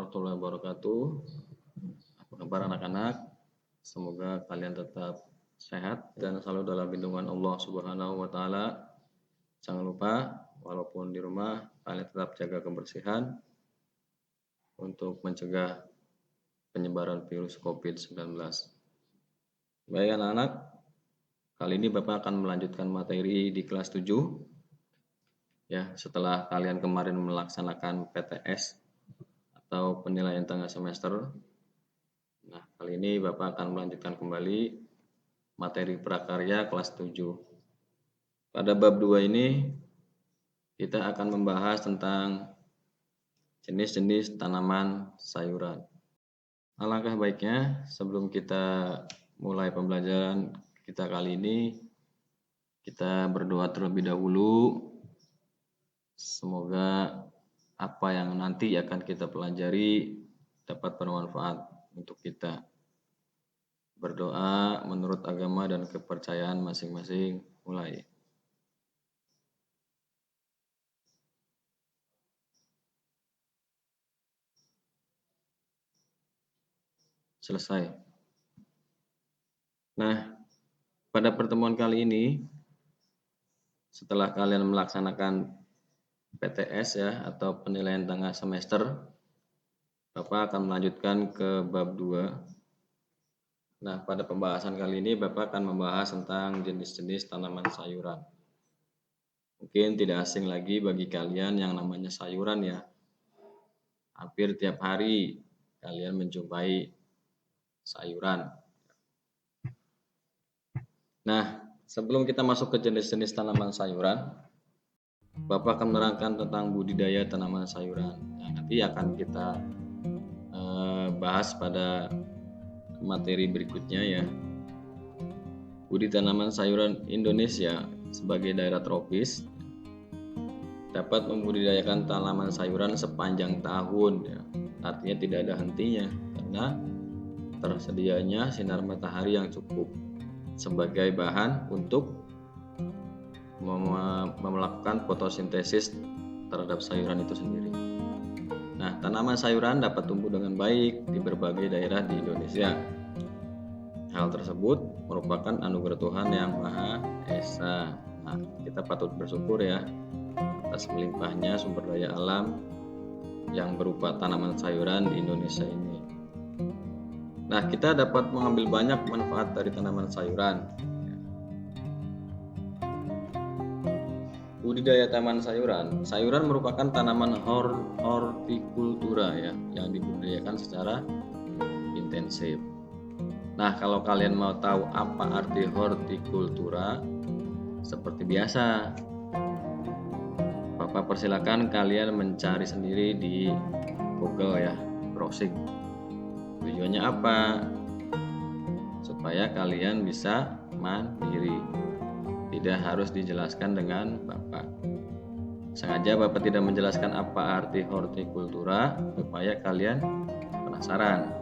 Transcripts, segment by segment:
warahmatullahi wabarakatuh. Apa kabar anak-anak? Semoga kalian tetap sehat dan selalu dalam lindungan Allah Subhanahu wa taala. Jangan lupa walaupun di rumah kalian tetap jaga kebersihan untuk mencegah penyebaran virus COVID-19. Baik anak-anak, kali ini Bapak akan melanjutkan materi di kelas 7. Ya, setelah kalian kemarin melaksanakan PTS atau penilaian tengah semester. Nah, kali ini Bapak akan melanjutkan kembali materi prakarya kelas 7. Pada bab 2 ini kita akan membahas tentang jenis-jenis tanaman sayuran. Alangkah baiknya sebelum kita mulai pembelajaran kita kali ini, kita berdoa terlebih dahulu. Semoga apa yang nanti akan kita pelajari dapat bermanfaat untuk kita. Berdoa menurut agama dan kepercayaan masing-masing. Mulai. Selesai. Nah, pada pertemuan kali ini, setelah kalian melaksanakan PTS ya atau penilaian tengah semester, Bapak akan melanjutkan ke bab 2. Nah, pada pembahasan kali ini Bapak akan membahas tentang jenis-jenis tanaman sayuran. Mungkin tidak asing lagi bagi kalian yang namanya sayuran ya. Hampir tiap hari kalian menjumpai sayuran. Nah, sebelum kita masuk ke jenis-jenis tanaman sayuran, Bapak akan menerangkan tentang budidaya tanaman sayuran. Nah, nanti akan kita bahas pada materi berikutnya ya. Budidaya tanaman sayuran Indonesia sebagai daerah tropis dapat membudidayakan tanaman sayuran sepanjang tahun ya. Artinya tidak ada hentinya karena tersedianya sinar matahari yang cukup sebagai bahan untuk melakukan fotosintesis terhadap sayuran itu sendiri. Nah, tanaman sayuran dapat tumbuh dengan baik di berbagai daerah di Indonesia. Hal tersebut merupakan anugerah Tuhan yang Maha Esa. Nah, kita patut bersyukur ya atas melimpahnya sumber daya alam yang berupa tanaman sayuran di Indonesia ini. Nah, kita dapat mengambil banyak manfaat dari tanaman sayuran. Budidaya tanaman sayuran. Sayuran merupakan tanaman hortikultura ya, yang dibudidayakan secara intensif. Nah, kalau kalian mau tahu apa arti hortikultura, seperti biasa, Bapak persilakan kalian mencari sendiri di Google ya, browsing. Tujuannya apa? Supaya kalian bisa mandiri. Tidak harus dijelaskan dengan Bapak. Sengaja Bapak tidak menjelaskan apa arti hortikultura supaya kalian penasaran.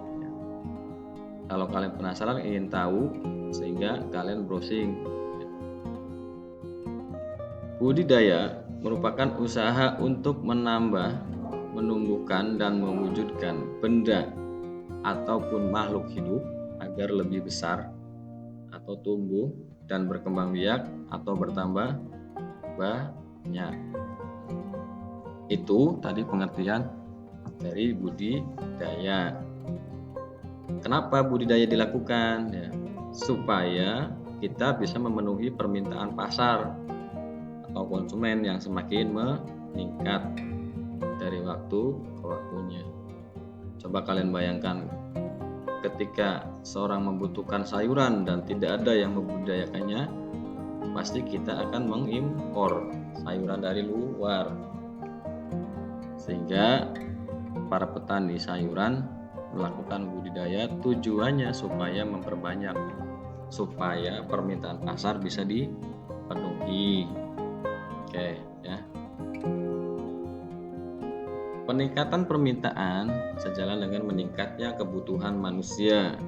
Kalau kalian penasaran ingin tahu sehingga kalian browsing. Budidaya merupakan usaha untuk menambah, menumbuhkan dan mewujudkan benda ataupun makhluk hidup agar lebih besar atau tumbuh dan berkembang biak atau bertambah banyak. Itu tadi pengertian dari budidaya. Kenapa budidaya dilakukan? Ya, supaya kita bisa memenuhi permintaan pasar atau konsumen yang semakin meningkat dari waktu ke waktunya. Coba kalian bayangkan ketika seorang membutuhkan sayuran dan tidak ada yang membudidayakannya, pasti kita akan mengimpor sayuran dari luar. Sehingga para petani sayuran melakukan budidaya tujuannya supaya memperbanyak, supaya permintaan pasar bisa dipenuhi. Oke, ya. Peningkatan permintaan sejalan dengan meningkatnya kebutuhan manusia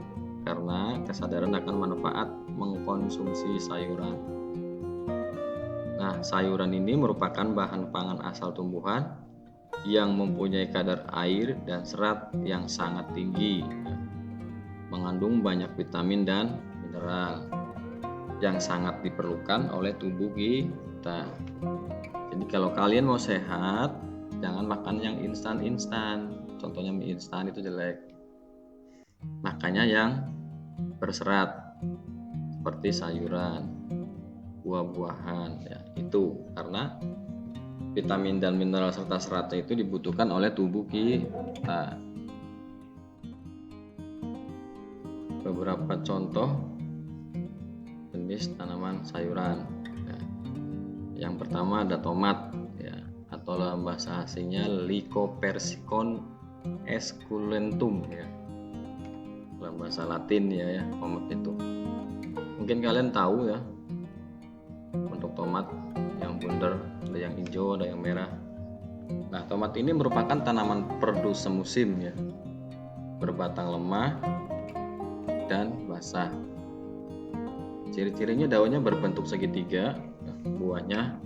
karena kesadaran akan manfaat mengkonsumsi sayuran. Nah, sayuran ini merupakan bahan pangan asal tumbuhan yang mempunyai kadar air dan serat yang sangat tinggi, mengandung banyak vitamin dan mineral yang sangat diperlukan oleh tubuh kita. Jadi kalau kalian mau sehat, jangan makan yang instan-instan. Contohnya mie instan itu jelek. Makanya yang berserat seperti sayuran, buah-buahan, ya itu karena vitamin dan mineral serta seratnya itu dibutuhkan oleh tubuh kita. Beberapa contoh jenis tanaman sayuran. Ya. Yang pertama ada tomat, ya, atau dalam bahasa aslinya Lycopersicon esculentum, ya. Dalam bahasa Latin ya tomat itu. Mungkin kalian tahu ya untuk tomat yang bundar, ada yang hijau, ada yang merah. Nah, tomat ini merupakan tanaman produk semusim ya, berbatang lemah dan basah. Ciri-cirinya daunnya berbentuk segitiga, buahnya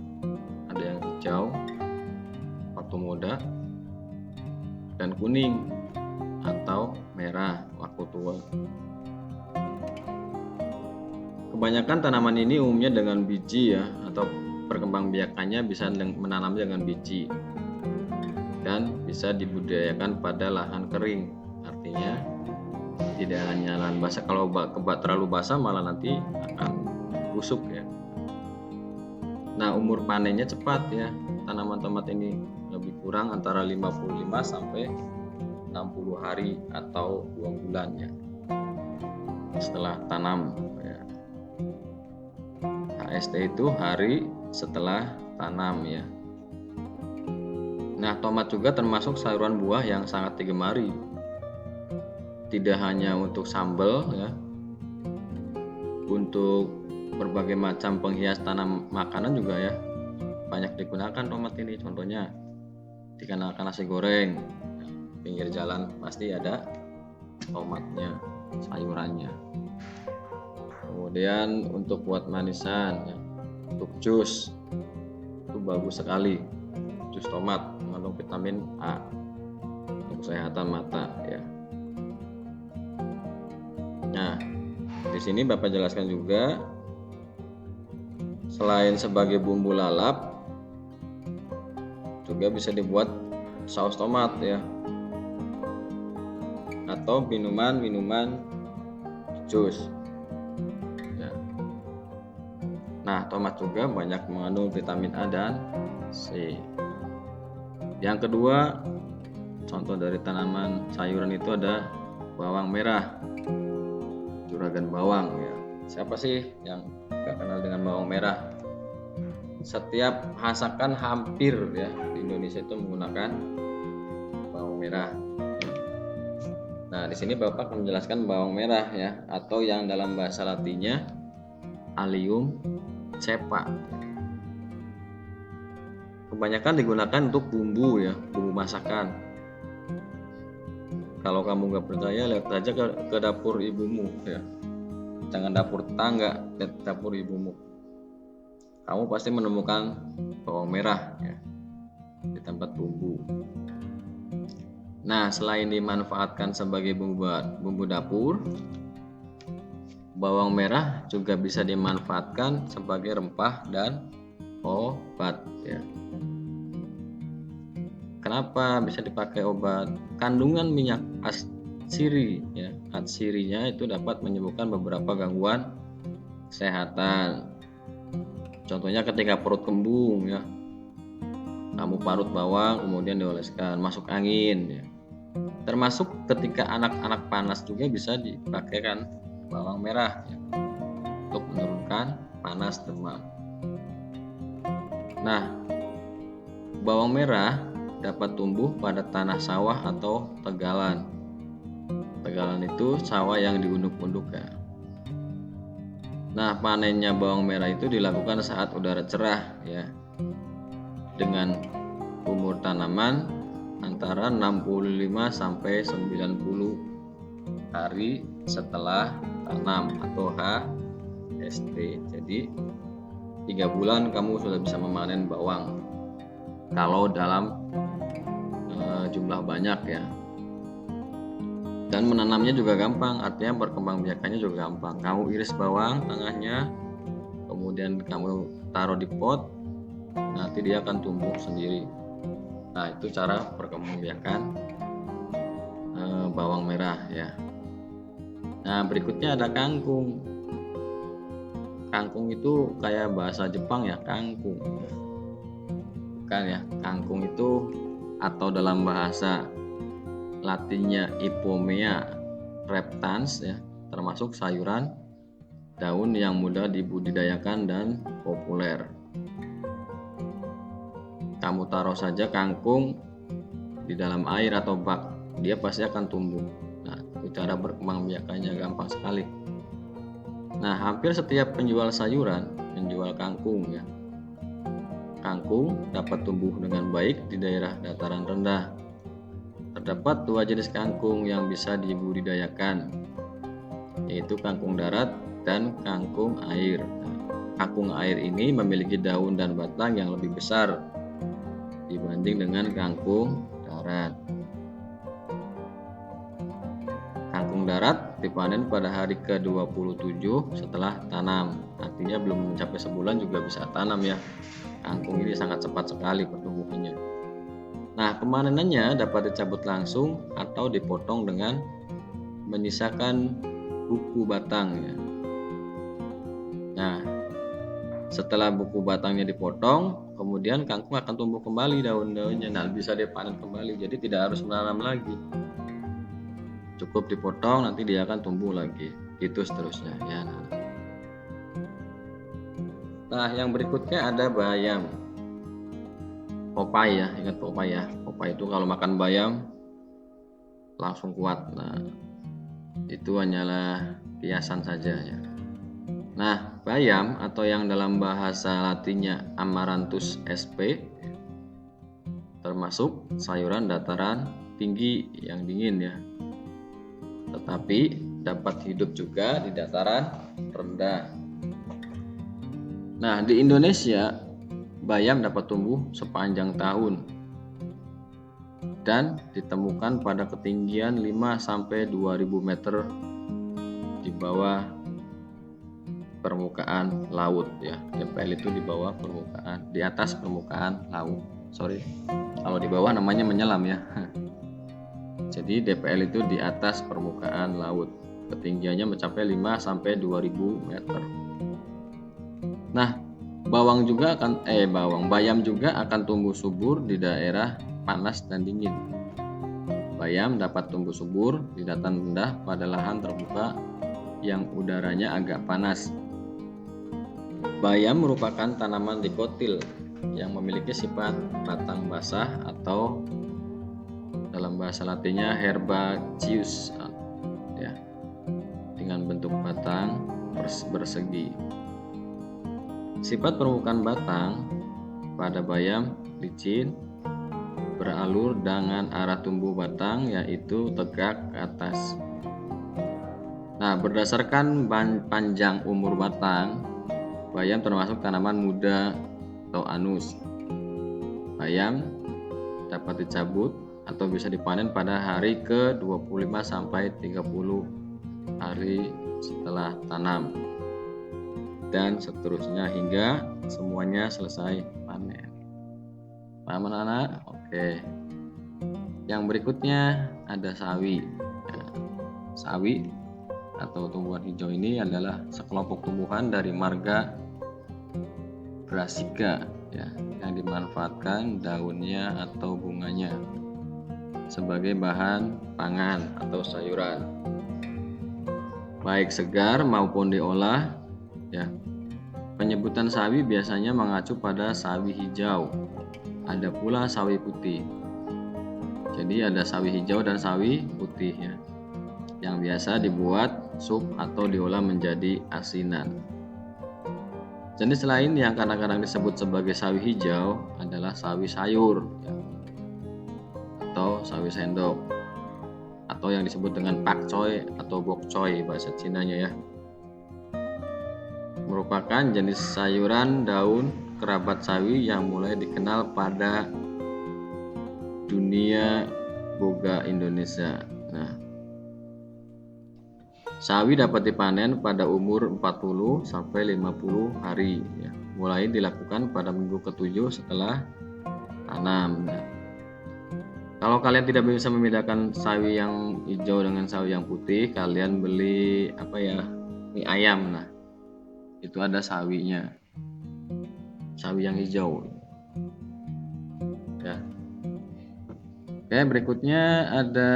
ada yang hijau waktu muda dan kuning atau merah waktu tua. Kebanyakan tanaman ini umumnya dengan biji ya, atau perkembangbiakannya bisa menanam dengan biji dan bisa dibudidayakan pada lahan kering. Artinya tidak hanya lahan basah, kalau terlalu basah malah nanti akan busuk ya. Nah, umur panennya cepat ya. Tanaman tomat ini lebih kurang antara 55 sampai 60 hari atau 2 bulan ya setelah tanam ya. HST itu hari setelah tanam ya. Nah, tomat juga termasuk sayuran buah yang sangat digemari. Tidak hanya untuk sambal ya, untuk berbagai macam penghias tanam makanan juga ya banyak digunakan tomat ini. Contohnya dikenakan nasi goreng, pinggir jalan pasti ada tomatnya, sayurannya. Kemudian untuk buat manisan ya, untuk jus itu bagus sekali. Jus tomat mengandung vitamin A untuk kesehatan mata ya. Nah, di sini Bapak jelaskan juga selain sebagai bumbu lalap juga bisa dibuat saus tomat ya, atau minuman jus ya. Nah, tomat juga banyak mengandung vitamin A dan C. Yang kedua, contoh dari tanaman sayuran itu ada bawang merah, juragan bawang ya. Siapa sih yang gak kenal dengan bawang merah? Setiap masakan hampir ya di Indonesia itu menggunakan bawang merah. Nah, di sini Bapak akan menjelaskan bawang merah ya, atau yang dalam bahasa Latinnya Allium cepa. Kebanyakan digunakan untuk bumbu ya, bumbu masakan. Kalau kamu nggak percaya, lihat aja ke dapur ibumu ya. Jangan dapur tetangga, lihat dapur ibumu. Kamu pasti menemukan bawang merah ya di tempat bumbu. Nah, selain dimanfaatkan sebagai bumbu dapur, bawang merah juga bisa dimanfaatkan sebagai rempah dan obat ya. Kenapa bisa dipakai obat? Kandungan minyak atsiri ya, atsirinya itu dapat menyembuhkan beberapa gangguan kesehatan. Contohnya ketika perut kembung ya, kamu parut bawang kemudian dioleskan, masuk angin ya. Termasuk ketika anak-anak panas juga bisa dipakaikan bawang merah ya, untuk menurunkan panas demam. Nah, bawang merah dapat tumbuh pada tanah sawah atau tegalan. Tegalan itu sawah yang diunduk-unduk ya. Nah, panennya bawang merah itu dilakukan saat udara cerah ya, dengan umur tanaman antara 65 sampai 90 hari setelah tanam atau HST. Jadi 3 bulan kamu sudah bisa memanen bawang kalau dalam jumlah banyak ya. Dan menanamnya juga gampang, artinya perkembangbiakannya juga gampang. Kamu iris bawang tengahnya, kemudian kamu taruh di pot, nanti dia akan tumbuh sendiri. Nah, itu cara perkembangbiakan bawang merah ya. Nah, berikutnya ada kangkung. Kangkung itu kayak bahasa Jepang ya, kangkung. Bukan ya, kangkung itu atau dalam bahasa Latinnya Ipomea reptans ya, termasuk sayuran daun yang mudah dibudidayakan dan populer. Kamu taruh saja kangkung di dalam air atau bak, dia pasti akan tumbuh. Nah, itu cara berkembangbiakannya gampang sekali. Nah, hampir setiap penjual sayuran menjual kangkung ya. Kangkung dapat tumbuh dengan baik di daerah dataran rendah. Terdapat dua jenis kangkung yang bisa dibudidayakan, yaitu kangkung darat dan kangkung air. Nah, kangkung air ini memiliki daun dan batang yang lebih besar dibanding dengan kangkung darat. Kangkung darat dipanen pada hari ke-27 setelah tanam. Artinya belum mencapai sebulan juga bisa tanam ya. Kangkung ini sangat cepat sekali pertumbuhannya. Nah, pemanenannya dapat dicabut langsung atau dipotong dengan menyisakan buku batang ya. Nah, setelah buku batangnya dipotong, kemudian kangkung akan tumbuh kembali daun-daunnya. Nah, bisa dipanen kembali, jadi tidak harus menanam lagi. Cukup dipotong, nanti dia akan tumbuh lagi. Gitu seterusnya ya. Nah, yang berikutnya ada bayam. Popai ya, ingat popai ya. Popai itu kalau makan bayam langsung kuat. Nah, itu hanyalah kiasan saja ya. Nah, bayam atau yang dalam bahasa Latinnya Amaranthus sp termasuk sayuran dataran tinggi yang dingin ya. Tetapi dapat hidup juga di dataran rendah. Nah, di Indonesia bayam dapat tumbuh sepanjang tahun dan ditemukan pada ketinggian 5-2000 meter di bawah permukaan laut ya. DPL itu di bawah permukaan, di atas permukaan laut. Sorry, kalau di bawah namanya menyelam ya. Jadi DPL itu di atas permukaan laut. Ketinggiannya mencapai 5-2000 meter. Nah, bayam juga akan tumbuh subur di daerah panas dan dingin. Bayam dapat tumbuh subur di dataran rendah pada lahan terbuka yang udaranya agak panas. Bayam merupakan tanaman dikotil yang memiliki sifat batang basah atau dalam bahasa Latinnya herbaceous ya, dengan bentuk batang bersegi. Sifat permukaan batang pada bayam licin, beralur dengan arah tumbuh batang yaitu tegak ke atas. Nah, berdasarkan panjang umur batang, bayam termasuk tanaman muda atau anus. Bayam dapat dicabut atau bisa dipanen pada hari ke-25 sampai 30 hari setelah tanam. Dan seterusnya hingga semuanya selesai panen. Paham anak-anak? Oke. Yang berikutnya ada sawi. Sawi atau tumbuhan hijau ini adalah sekelompok tumbuhan dari marga Brassica ya, yang dimanfaatkan daunnya atau bunganya sebagai bahan pangan atau sayuran, baik segar maupun diolah ya. Penyebutan sawi biasanya mengacu pada sawi hijau. Ada pula sawi putih. Jadi ada sawi hijau dan sawi putih ya, yang biasa dibuat sup atau diolah menjadi asinan. Jenis lain yang kadang-kadang disebut sebagai sawi hijau adalah sawi sayur ya, atau sawi sendok, atau yang disebut dengan pakcoy atau bokcoy bahasa Cinanya ya. Merupakan jenis sayuran daun kerabat sawi yang mulai dikenal pada dunia boga Indonesia. Nah, sawi dapat dipanen pada umur 40 sampai 50 hari ya. Mulai dilakukan pada minggu ke-7 setelah tanam. Nah, kalau kalian tidak bisa membedakan sawi yang hijau dengan sawi yang putih, kalian beli mie ayam. Nah, itu ada sawinya, sawi yang hijau. Ya. Oke, berikutnya ada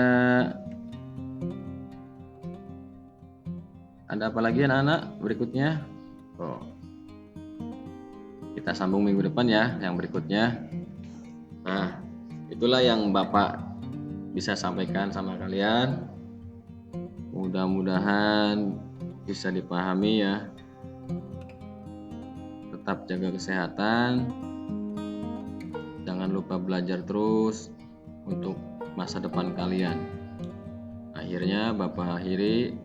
apa lagi anak-anak? Berikutnya, kita sambung minggu depan ya, yang berikutnya. Nah, itulah yang Bapak bisa sampaikan sama kalian. Mudah-mudahan bisa dipahami ya. Tetap jaga kesehatan. Jangan lupa belajar terus untuk masa depan kalian. Akhirnya Bapak akhiri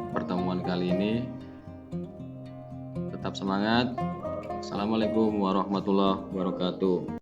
pertemuan kali ini. Tetap semangat. Assalamualaikum warahmatullahi wabarakatuh.